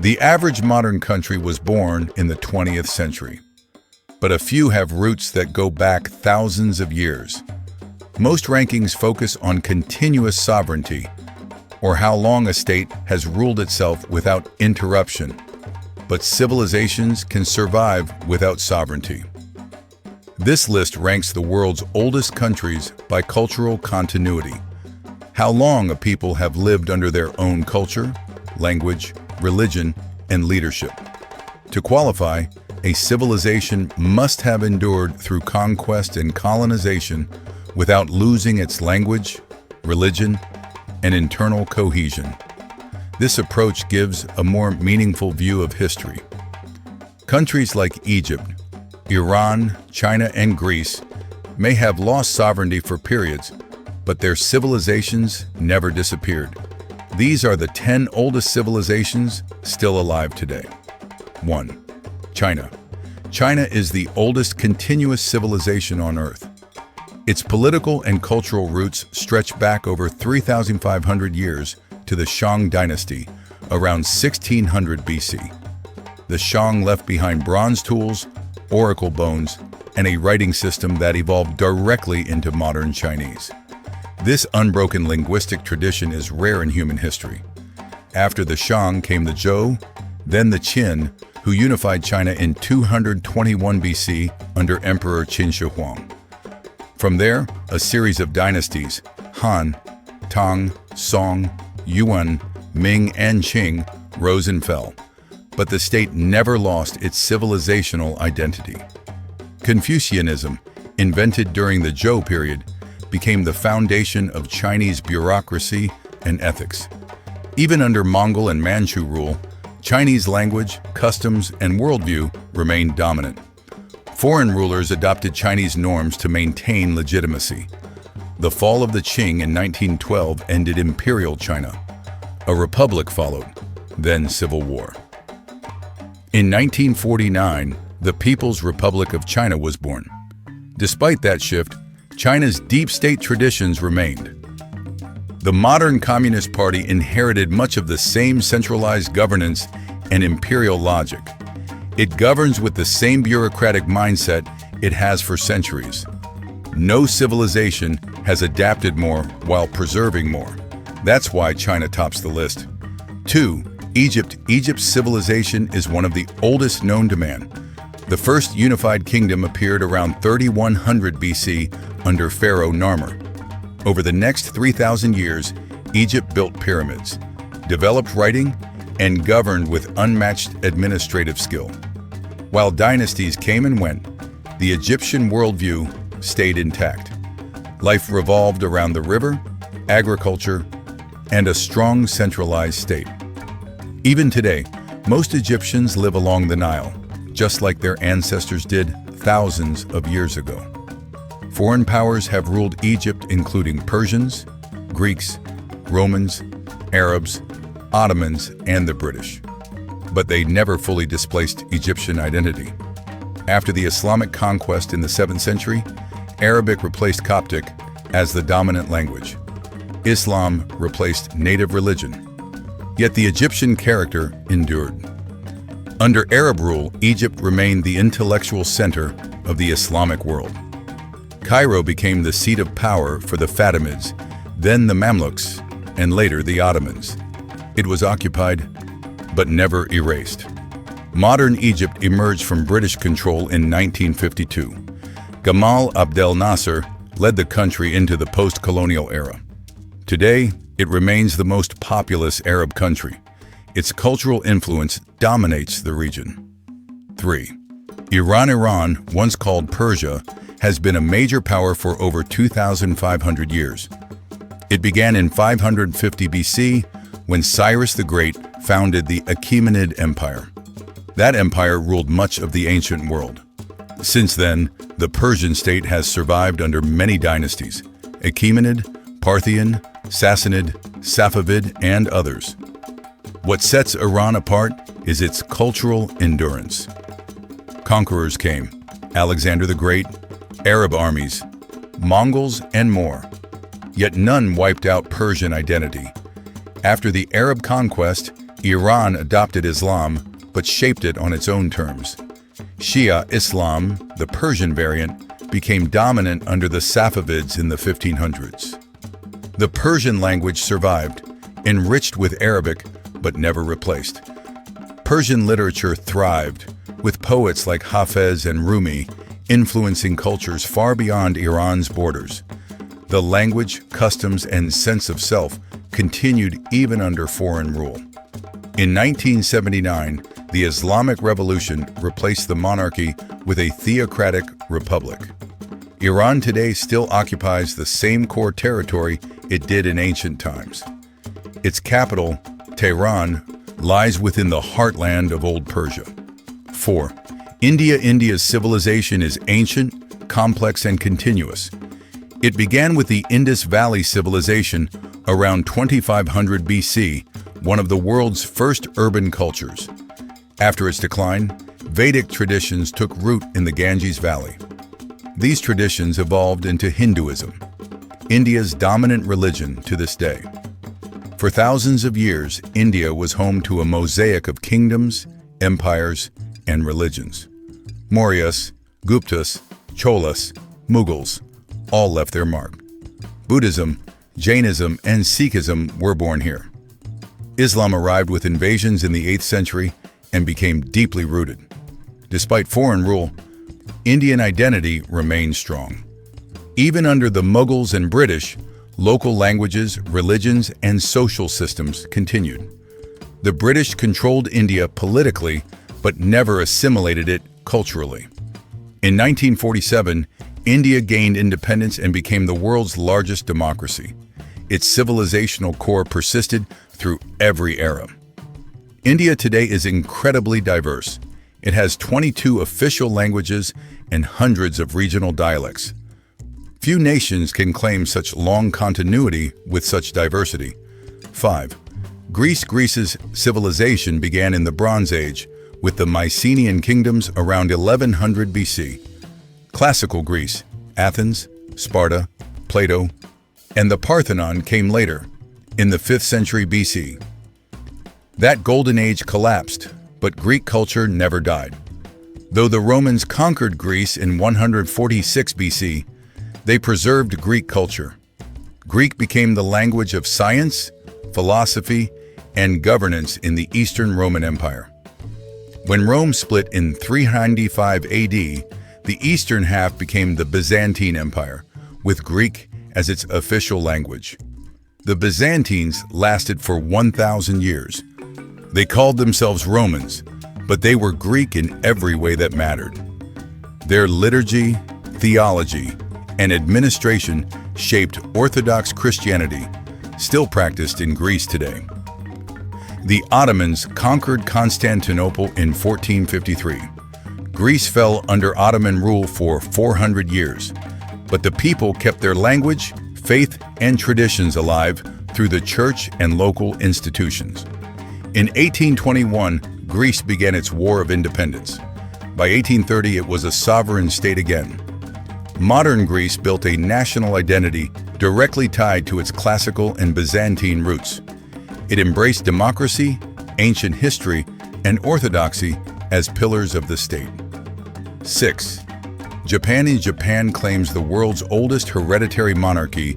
The average modern country was born in the 20th century, but a few have roots that go back thousands of years. Most rankings focus on continuous sovereignty, or how long a state has ruled itself without interruption. But civilizations can survive without sovereignty. This list ranks the world's oldest countries by cultural continuity, how long a people have lived under their own culture, language, religion, and leadership. To qualify, a civilization must have endured through conquest and colonization without losing its language, religion, and internal cohesion. This approach gives a more meaningful view of history. Countries like Egypt, Iran, China, and Greece may have lost sovereignty for periods, but their civilizations never disappeared. These are the 10 oldest civilizations still alive today. 1. China. China is the oldest continuous civilization on Earth. Its political and cultural roots stretch back over 3,500 years to the Shang dynasty, around 1600 BC. The Shang left behind bronze tools, oracle bones, and a writing system that evolved directly into modern Chinese. This unbroken linguistic tradition is rare in human history. After the Shang came the Zhou, then the Qin, who unified China in 221 BC under Emperor Qin Shi Huang. From there, a series of dynasties, Han, Tang, Song, Yuan, Ming, and Qing, rose and fell. But the state never lost its civilizational identity. Confucianism, invented during the Zhou period, became the foundation of Chinese bureaucracy and ethics. Even under Mongol and Manchu rule, Chinese language, customs, and worldview remained dominant. Foreign rulers adopted Chinese norms to maintain legitimacy. The fall of the Qing in 1912 ended imperial China. A republic followed, then civil war. In 1949, the People's Republic of China was born. Despite that shift, China's deep state traditions remained. The modern Communist Party inherited much of the same centralized governance and imperial logic. It governs with the same bureaucratic mindset it has for centuries. No civilization has adapted more while preserving more. That's why China tops the list. 2. Egypt. Egypt's civilization is one of the oldest known to man. The first unified kingdom appeared around 3100 BC under Pharaoh Narmer. Over the next 3,000 years, Egypt built pyramids, developed writing, and governed with unmatched administrative skill. While dynasties came and went, the Egyptian worldview stayed intact. Life revolved around the river, agriculture, and a strong centralized state. Even today, most Egyptians live along the Nile, just like their ancestors did thousands of years ago. Foreign powers have ruled Egypt, including Persians, Greeks, Romans, Arabs, Ottomans, and the British. But they never fully displaced Egyptian identity. After the Islamic conquest in the 7th century, Arabic replaced Coptic as the dominant language. Islam replaced native religion. Yet the Egyptian character endured. Under Arab rule, Egypt remained the intellectual center of the Islamic world. Cairo became the seat of power for the Fatimids, then the Mamluks, and later the Ottomans. It was occupied, but never erased. Modern Egypt emerged from British control in 1952. Gamal Abdel Nasser led the country into the post-colonial era. Today, it remains the most populous Arab country. Its cultural influence dominates the region. 3. Iran, once called Persia, has been a major power for over 2,500 years. It began in 550 BC when Cyrus the Great founded the Achaemenid Empire. That empire ruled much of the ancient world. Since then, the Persian state has survived under many dynasties: Achaemenid, Parthian, Sassanid, Safavid, and others. What sets Iran apart is its cultural endurance. Conquerors came: Alexander the Great, Arab armies, Mongols, and more. Yet none wiped out Persian identity. After the Arab conquest, Iran adopted Islam, but shaped it on its own terms. Shia Islam, the Persian variant, became dominant under the Safavids in the 1500s. The Persian language survived, enriched with Arabic, but never replaced. Persian literature thrived, with poets like Hafez and Rumi influencing cultures far beyond Iran's borders. The language, customs, and sense of self continued even under foreign rule. In 1979, the Islamic Revolution replaced the monarchy with a theocratic republic. Iran today still occupies the same core territory it did in ancient times. Its capital, Tehran, lies within the heartland of Old Persia. 4. India's civilization is ancient, complex, and continuous. It began with the Indus Valley Civilization around 2500 BC, one of the world's first urban cultures. After its decline, Vedic traditions took root in the Ganges Valley. These traditions evolved into Hinduism, India's dominant religion to this day. For thousands of years, India was home to a mosaic of kingdoms, empires, and religions. Mauryas, Guptas, Cholas, Mughals all left their mark. Buddhism, Jainism, and Sikhism were born here. Islam arrived with invasions in the 8th century and became deeply rooted. Despite foreign rule, Indian identity remained strong. Even under the Mughals and British, local languages, religions, and social systems continued. The British controlled India politically, but never assimilated it culturally. In 1947, India gained independence and became the world's largest democracy. Its civilizational core persisted through every era. India today is incredibly diverse. It has 22 official languages and hundreds of regional dialects. Few nations can claim such long continuity with such diversity. 5. Greece's civilization began in the Bronze Age, with the Mycenaean kingdoms around 1100 BC. Classical Greece, Athens, Sparta, Plato, and the Parthenon came later, in the 5th century BC. That golden age collapsed, but Greek culture never died. Though the Romans conquered Greece in 146 BC, they preserved Greek culture. Greek became the language of science, philosophy, and governance in the Eastern Roman Empire. When Rome split in 395 AD, the eastern half became the Byzantine Empire, with Greek as its official language. The Byzantines lasted for 1,000 years. They called themselves Romans, but they were Greek in every way that mattered. Their liturgy, theology, and administration shaped Orthodox Christianity, still practiced in Greece today. The Ottomans conquered Constantinople in 1453. Greece fell under Ottoman rule for 400 years, but the people kept their language, faith, and traditions alive through the church and local institutions. In 1821, Greece began its War of Independence. By 1830, it was a sovereign state again. Modern Greece built a national identity directly tied to its classical and Byzantine roots. It embraced democracy, ancient history, and orthodoxy as pillars of the state. 6. Japan claims the world's oldest hereditary monarchy,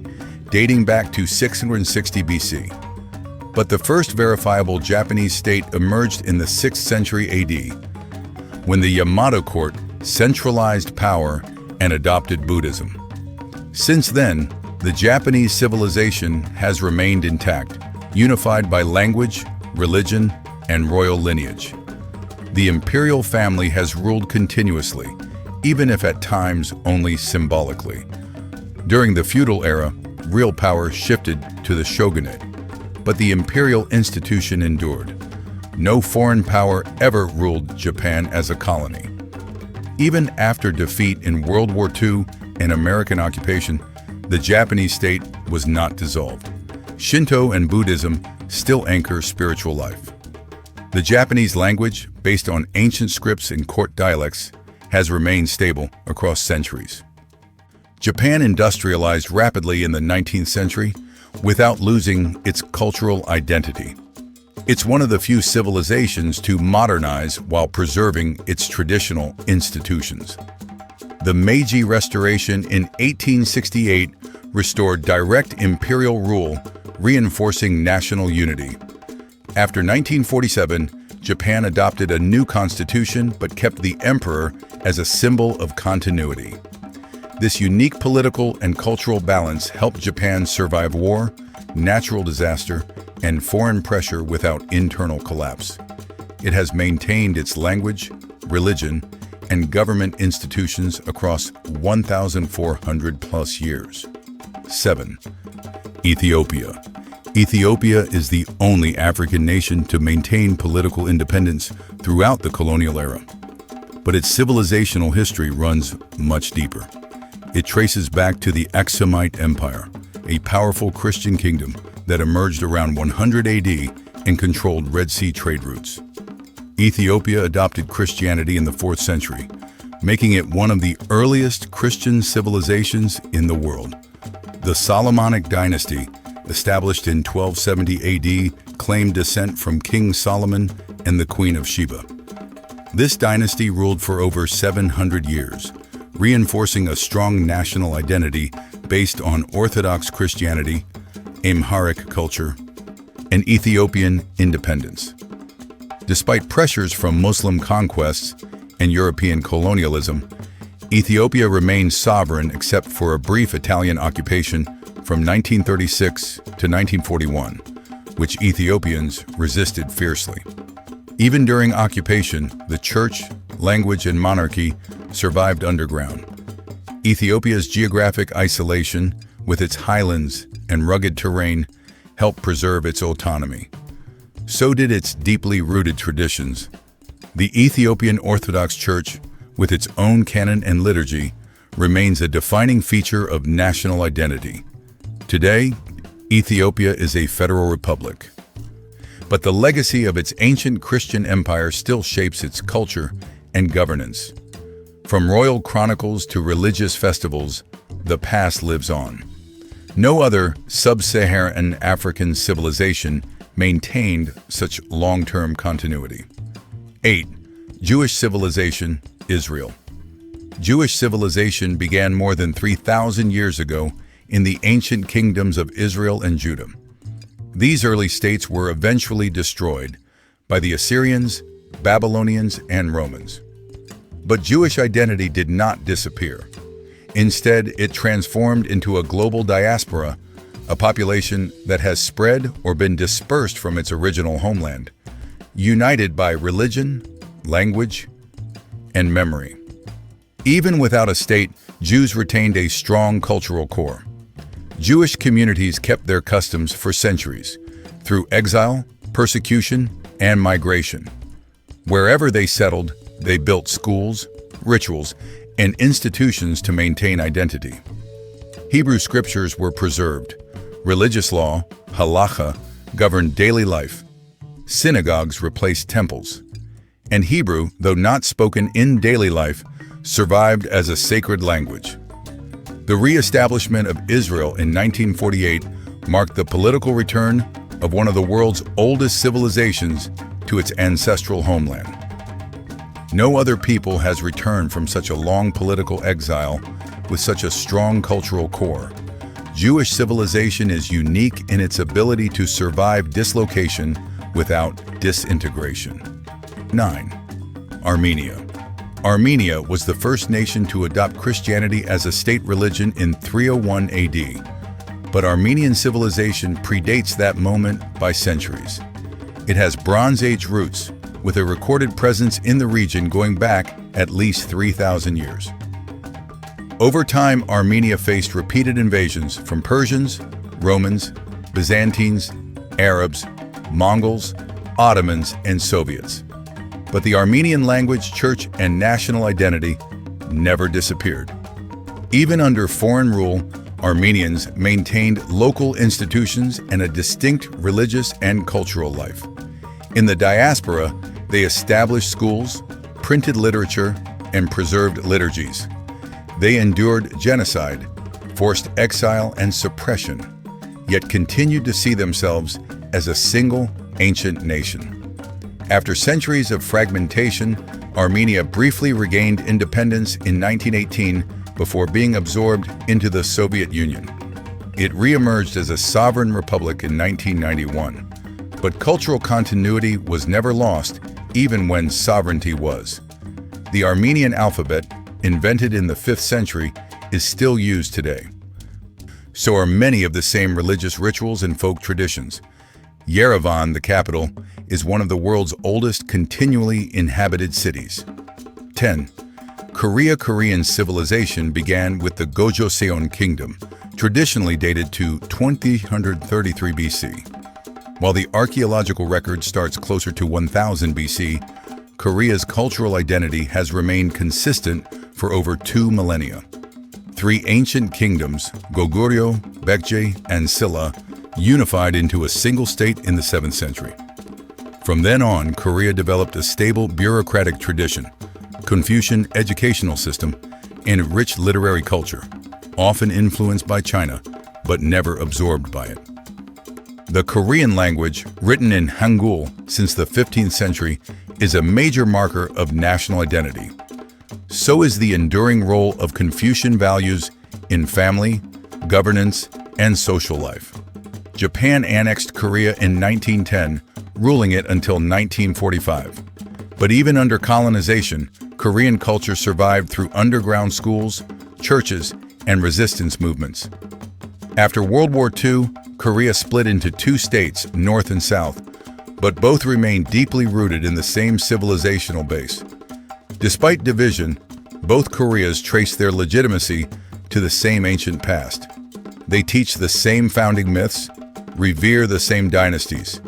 dating back to 660 BC. But the first verifiable Japanese state emerged in the 6th century AD, when the Yamato court centralized power and adopted Buddhism. Since then, the Japanese civilization has remained intact, unified by language, religion, and royal lineage. The imperial family has ruled continuously, even if at times only symbolically. During the feudal era, real power shifted to the shogunate, but the imperial institution endured. No foreign power ever ruled Japan as a colony. Even after defeat in World War II and American occupation, the Japanese state was not dissolved. Shinto and Buddhism still anchor spiritual life. The Japanese language, based on ancient scripts and court dialects, has remained stable across centuries. Japan industrialized rapidly in the 19th century without losing its cultural identity. It's one of the few civilizations to modernize while preserving its traditional institutions. The Meiji Restoration in 1868 restored direct imperial rule, reinforcing national unity. After 1947, Japan adopted a new constitution but kept the emperor as a symbol of continuity. This unique political and cultural balance helped Japan survive war, natural disaster, and foreign pressure without internal collapse. It has maintained its language, religion, and government institutions across 1,400 plus years. 7. Ethiopia. Ethiopia is the only African nation to maintain political independence throughout the colonial era. But its civilizational history runs much deeper. It traces back to the Aksumite Empire, a powerful Christian kingdom that emerged around 100 AD and controlled Red Sea trade routes. Ethiopia adopted Christianity in the 4th century, making it one of the earliest Christian civilizations in the world. The Solomonic dynasty, established in 1270 AD, claimed descent from King Solomon and the Queen of Sheba. This dynasty ruled for over 700 years, reinforcing a strong national identity based on Orthodox Christianity, Amharic culture, and Ethiopian independence. Despite pressures from Muslim conquests and European colonialism, Ethiopia remained sovereign except for a brief Italian occupation from 1936 to 1941, which Ethiopians resisted fiercely. Even during occupation, the church, language, and monarchy survived underground. Ethiopia's geographic isolation, with its highlands and rugged terrain, helped preserve its autonomy. So did its deeply rooted traditions. The Ethiopian Orthodox Church, with its own canon and liturgy, remains a defining feature of national identity. Today, Ethiopia is a federal republic. But the legacy of its ancient Christian empire still shapes its culture and governance. From royal chronicles to religious festivals, the past lives on. No other sub-Saharan African civilization maintained such long-term continuity. 8. Jewish civilization, Israel. Jewish civilization began more than 3,000 years ago in the ancient kingdoms of Israel and Judah. These early states were eventually destroyed by the Assyrians, Babylonians, and Romans. But Jewish identity did not disappear. Instead, it transformed into a global diaspora, a population that has spread or been dispersed from its original homeland, united by religion, language, and memory. Even without a state, Jews retained a strong cultural core. Jewish communities kept their customs for centuries, through exile, persecution, and migration. Wherever they settled, they built schools, rituals, and institutions to maintain identity. Hebrew scriptures were preserved. Religious law, halacha, governed daily life. Synagogues replaced temples. And Hebrew, though not spoken in daily life, survived as a sacred language. The re-establishment of Israel in 1948 marked the political return of one of the world's oldest civilizations to its ancestral homeland. No other people has returned from such a long political exile with such a strong cultural core. Jewish civilization is unique in its ability to survive dislocation without disintegration. 9. Armenia. Armenia was the first nation to adopt Christianity as a state religion in 301 AD. But Armenian civilization predates that moment by centuries. It has Bronze Age roots, with a recorded presence in the region going back at least 3,000 years. Over time, Armenia faced repeated invasions from Persians, Romans, Byzantines, Arabs, Mongols, Ottomans, and Soviets. But the Armenian language, church, and national identity never disappeared. Even under foreign rule, Armenians maintained local institutions and a distinct religious and cultural life. In the diaspora, they established schools, printed literature, and preserved liturgies. They endured genocide, forced exile and suppression, yet continued to see themselves as a single, ancient nation. After centuries of fragmentation, Armenia briefly regained independence in 1918 before being absorbed into the Soviet Union. It re-emerged as a sovereign republic in 1991, but cultural continuity was never lost, even when sovereignty was. The Armenian alphabet, invented in the 5th century, is still used today. So are many of the same religious rituals and folk traditions. Yerevan, the capital, is one of the world's oldest continually inhabited cities. 10. Korean civilization began with the Gojoseon Kingdom, traditionally dated to 2033 BC. While the archaeological record starts closer to 1000 BC, Korea's cultural identity has remained consistent for over 2 millennia. 3 ancient kingdoms, Goguryeo, Baekje, and Silla, unified into a single state in the 7th century. From then on, Korea developed a stable bureaucratic tradition, Confucian educational system, and a rich literary culture, often influenced by China, but never absorbed by it. The Korean language, written in Hangul since the 15th century, is a major marker of national identity. So is the enduring role of Confucian values in family, governance, and social life. Japan annexed Korea in 1910, ruling it until 1945. But even under colonization, Korean culture survived through underground schools, churches, and resistance movements. After World War II, Korea split into 2 states, North and South, but both remained deeply rooted in the same civilizational base. Despite division, both Koreas trace their legitimacy to the same ancient past. They teach the same founding myths, revere the same dynasties,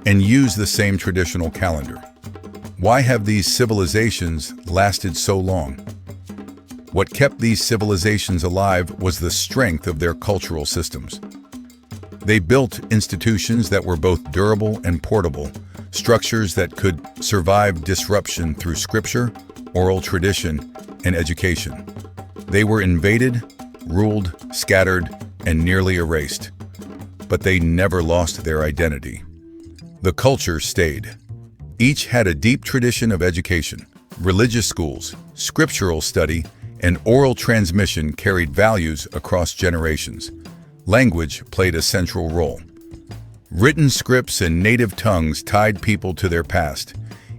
and use the same traditional calendar. Why have these civilizations lasted so long? What kept these civilizations alive was the strength of their cultural systems. They built institutions that were both durable and portable, structures that could survive disruption through scripture, oral tradition, and education. They were invaded, ruled, scattered, and nearly erased. But they never lost their identity. The culture stayed. Each had a deep tradition of education. Religious schools, scriptural study, and oral transmission carried values across generations. Language played a central role. Written scripts and native tongues tied people to their past,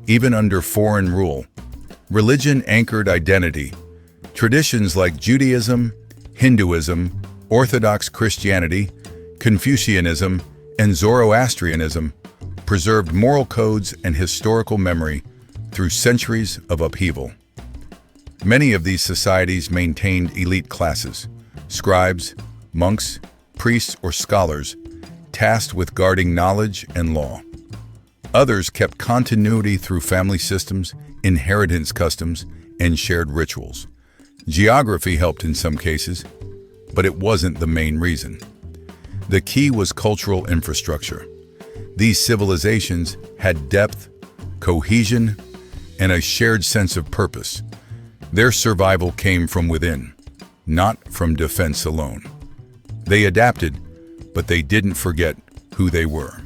even under foreign rule. Religion anchored identity. Traditions like Judaism, Hinduism, Orthodox Christianity, Confucianism, and Zoroastrianism preserved moral codes and historical memory through centuries of upheaval. Many of these societies maintained elite classes, scribes, monks, priests, or scholars, tasked with guarding knowledge and law. Others kept continuity through family systems, inheritance customs, and shared rituals. Geography helped in some cases, but it wasn't the main reason. The key was cultural infrastructure. These civilizations had depth, cohesion, and a shared sense of purpose. Their survival came from within, not from defense alone. They adapted, but they didn't forget who they were.